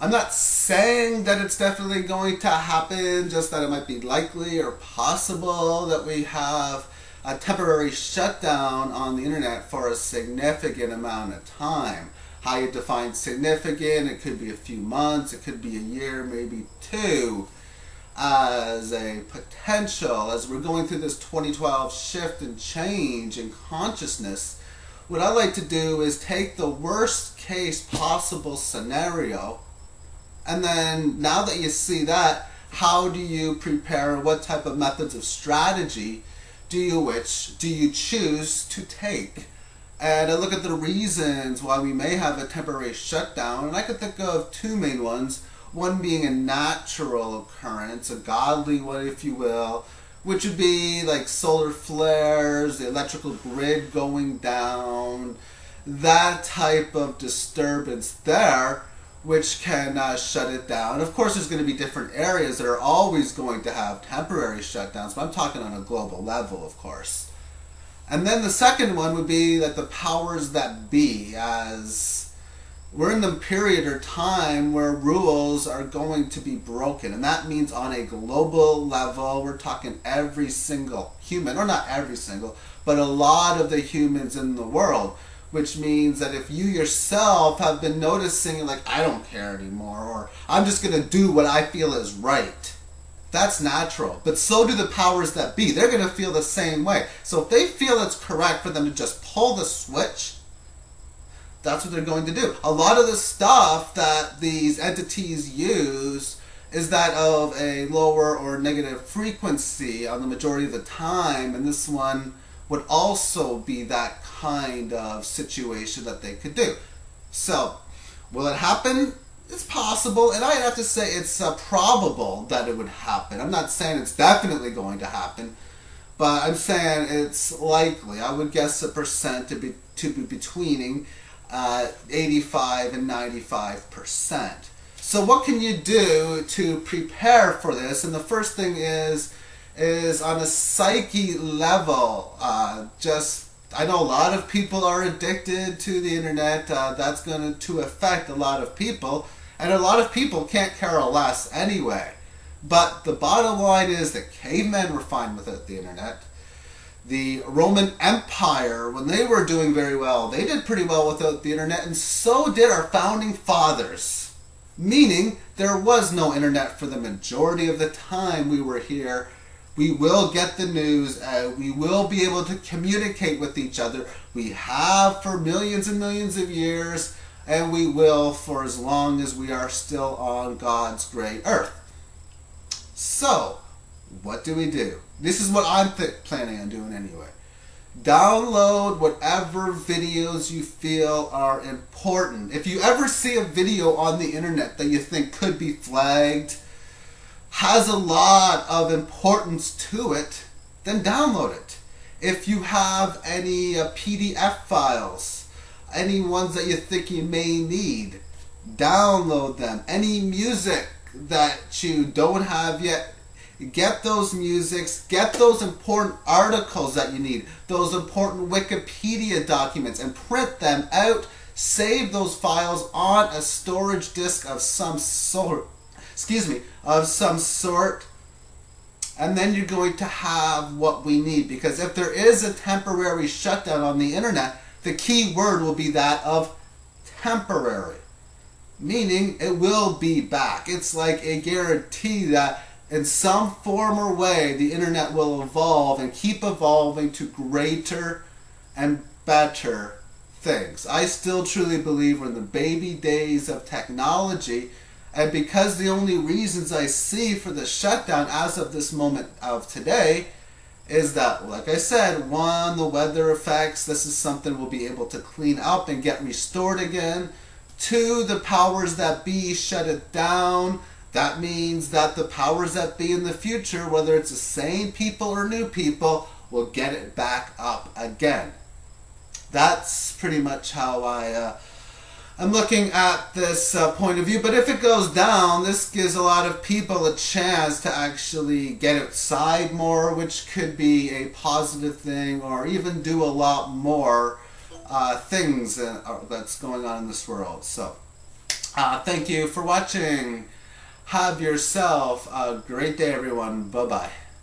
I'm not saying that it's definitely going to happen, just that it might be likely or possible that we have a temporary shutdown on the internet for a significant amount of time. How you define significant, it could be a few months, it could be a year, maybe two, as a potential. As we're going through this 2012 shift and change in consciousness, what I like to do is take the worst case possible scenario, and then now that you see that, how do you prepare? What type of methods of strategy do you choose to take? And I look at the reasons why we may have a temporary shutdown, and I could think of two main ones. One being a natural occurrence, a godly one, if you will, which would be like solar flares, the electrical grid going down, that type of disturbance there, which can shut it down. Of course, there's going to be different areas that are always going to have temporary shutdowns, but I'm talking on a global level, of course. And then the second one would be that the powers that be, as we're in the period or time where rules are going to be broken. And that means on a global level, we're talking every single human, or not every single, but a lot of the humans in the world. Which means that if you yourself have been noticing, like, I don't care anymore, or I'm just going to do what I feel is right, that's natural. But so do the powers that be. They're going to feel the same way. So if they feel it's correct for them to just pull the switch, that's what they're going to do. A lot of the stuff that these entities use is that of a lower or negative frequency on the majority of the time, and this one would also be that kind of situation that they could do. So, will it happen? It's possible, and I'd have to say it's probable that it would happen. I'm not saying it's definitely going to happen, but I'm saying it's likely. I would guess a percent to be between 85 and 95%. So what can you do to prepare for this? And the first thing is on a psyche level. I know a lot of people are addicted to the internet. That's going to affect a lot of people, and a lot of people can't care less anyway. But the bottom line is that cavemen were fine without the internet. The Roman Empire, when they were doing very well, they did pretty well without the internet, and so did our founding fathers. Meaning, there was no internet for the majority of the time we were here. We will get the news out. We will be able to communicate with each other. We have for millions and millions of years, and we will for as long as we are still on God's great earth. So, what do we do? This is what I'm planning on doing anyway. Download whatever videos you feel are important. If you ever see a video on the internet that you think could be flagged, has a lot of importance to it, then download it. If you have any PDF files, any ones that you think you may need, download them. Any music that you don't have yet, get those musics, get those important articles that you need, those important Wikipedia documents, and print them out. Save those files on a storage disk of some sort. And then you're going to have what we need. Because if there is a temporary shutdown on the internet, the key word will be that of temporary. Meaning it will be back. It's like a guarantee that in some form or way the internet will evolve and keep evolving to greater and better things. I still truly believe we're in the baby days of technology. And because the only reasons I see for the shutdown as of this moment of today is that, like I said, one, the weather effects, this is something we'll be able to clean up and get restored again. Two, the powers that be shut it down. That means that the powers that be in the future, whether it's the same people or new people, will get it back up again. That's pretty much how I'm looking at this point of view. But if it goes down, this gives a lot of people a chance to actually get outside more, which could be a positive thing, or even do a lot more things that's going on in this world. So Thank you for watching. Have yourself a great day, everyone. Bye-bye.